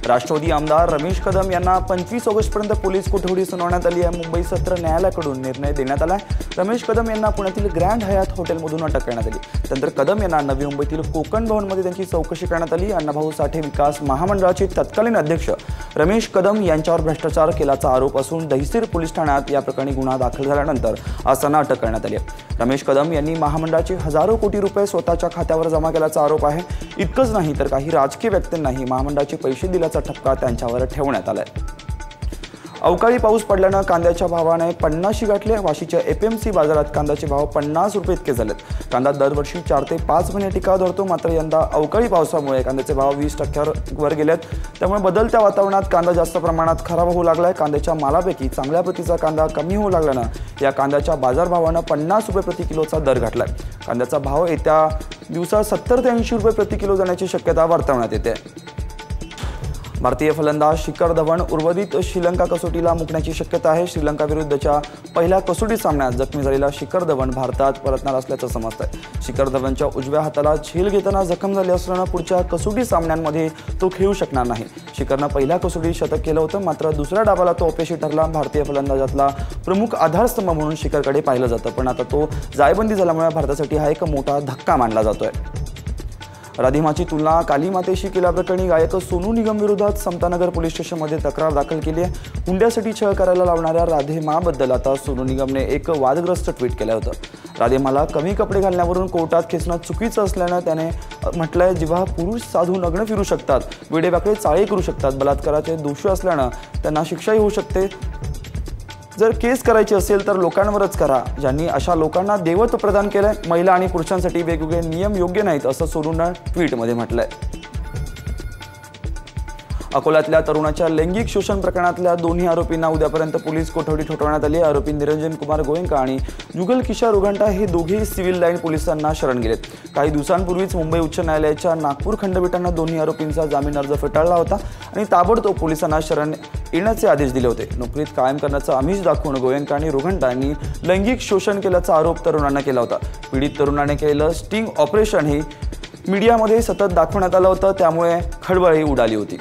राष्ट्रवादी आमदार रमेश कदम यांना 25 ऑगस्टपर्यंत पोलीस कोठडी सुनावण्यात आली आहे। मुंबई सत्र न्यायालयाकडून निर्णय देण्यात आला आहे। रमेश कदम यांना पुण्यातील ग्रँड हयात हॉटेलमधून अटक करण्यात आली। त्यानंतर कदम यांना नवी मुंबईतील कोकण भवनमध्ये त्यांची चौकशी करण्यात आली। अण्णाभाऊ साठे विकास महामंडळाचे तत्कालीन अध्यक्ष रमेश कदम यांच्यावर भ्रष्टाचार केल्याचा आरोप असून दहिसर पोलीस ठाण्यात या प्रकरणी गुन्हा दाखल झाल्यानंतर आज त्यांना अटक करण्यात आली आहे। रमेश कदम यांनी महामंडळाचे हजारो कोटी रुपये स्वतःच्या खात्यावर जमा केल्याचा आरोप आहे। इतकंच नाही तर काही राजकीय व्यक्तींनाही महामंडळाचे पैसे दिल्याचा ठपका त्यांच्यावर ठेवण्यात आलाय। अवकाळी पाऊस पडल्याने कांद्याच्या भावाने 50 गाठले। वाशीच्या एपीएमसी बाजारात कांद्याचे भाव 50 रुपये इतके झालेत। कांदा दरवर्षी 4 ते 5 महिने टिकाव धरतो, मात्र यंदा अवकाळी पावसामुळे कांद्याचे भाव 20% वर गेलेत। त्यामुळे बदलत्या वातावरणात कांदा जास्त प्रमाणात खराब होऊ लागलाय। कांद्याच्या मालापैकी चांगल्या प्रतीचा कांदा कमी होऊ लागल्याने या कांद्याच्या बाजारभावाने 50 रुपये प्रति किलोचा दर घटलाय। कांद्याचा भाव येत्या दिवसात 70 ते 80 रुपये प्रति किलो जाण्याची शक्यता वर्तवण्यात येते। भारतीय फलंदाज शिखर धवन उर्वरित श्रीलंका कसोटीला मुकण्याची शक्यता आहे। श्रीलंका विरुद्धच्या पहिल्या कसोटी सामन्यात जखमी झालेला शिखर धवन भारतात परतणार असल्याचं समजतंय। शिखर धवनच्या उजव्या हाताला झेल घेताना जखम झाली असल्याने पुढच्या कसोटी सामन्यांमध्ये तो खेळू शकणार नाही। शिखरनं पहिल्या कसोटीत शतक केलं होतं, मात्र दुसऱ्या डावाला तो अपयशी ठरला। भारतीय फलंदाजातला प्रमुख आधारस्तंभ म्हणून शिखरकडे पाहिलं जातं, पण आता तो जायबंदी झाल्यामुळे भारतासाठी हा एक मोठा धक्का मानला जातोय। राधिमाची तुलना कालीमातेशी केल्याप्रकरणी गायक सोनू निगम विरोधात समतानगर पोलीस स्टेशनमध्ये तक्रार दाखल केली आहे। हुंड्यासाठी छळ करायला लावणाऱ्या राधेमाबद्दल आता सोनू निगमने एक वादग्रस्त ट्विट केलं होतं। राधेमाला कमी कपडे घालण्यावरून कोर्टात खेचणं चुकीचं असल्यानं त्याने म्हटलंय, जेव्हा पुरुष साधू नग्न फिरू शकतात, वेडेवाकडे चाळे करू शकतात, बलात्काराचे दोषी असल्यानं त्यांना शिक्षाही होऊ शकते। जर केस करायची असेल तर लोकांवरच करा, ज्यांनी अशा लोकांना देवत्व प्रदान केलंय। महिला आणि पुरुषांसाठी वेगवेगळे नियम योग्य नाहीत असं सोनूनं ट्विटमध्ये म्हटलंय। अकोल्यातल्या तरुणाच्या लैंगिक शोषण प्रकरणातल्या दोन्ही आरोपींना उद्यापर्यंत पोलीस कोठडी ठोठावण्यात आली। आरोपी निरंजन कुमार गोयंका आणि जुगल किशोर रुघंटा हे दोघेही सिव्हिल लाईन पोलिसांना शरण गेलेत। काही दिवसांपूर्वीच मुंबई उच्च न्यायालयाच्या नागपूर खंडपीठाने दोन्ही आरोपींचा जामीन अर्ज फेटाळला होता आणि ताबडतोब पोलिसांना शरण येण्याचे आदेश दिले होते। नोकरीत कायम करण्याचं आमिष दाखवून गोयंका आणि रुघंटा यांनी लैंगिक शोषण केल्याचा आरोप तरुणांना केला होता। पीडित तरुणाने केलेलं स्टिंग ऑपरेशन हे मीडियामध्ये सतत दाखवण्यात आलं होतं, त्यामुळे खळबळही उडाली होती।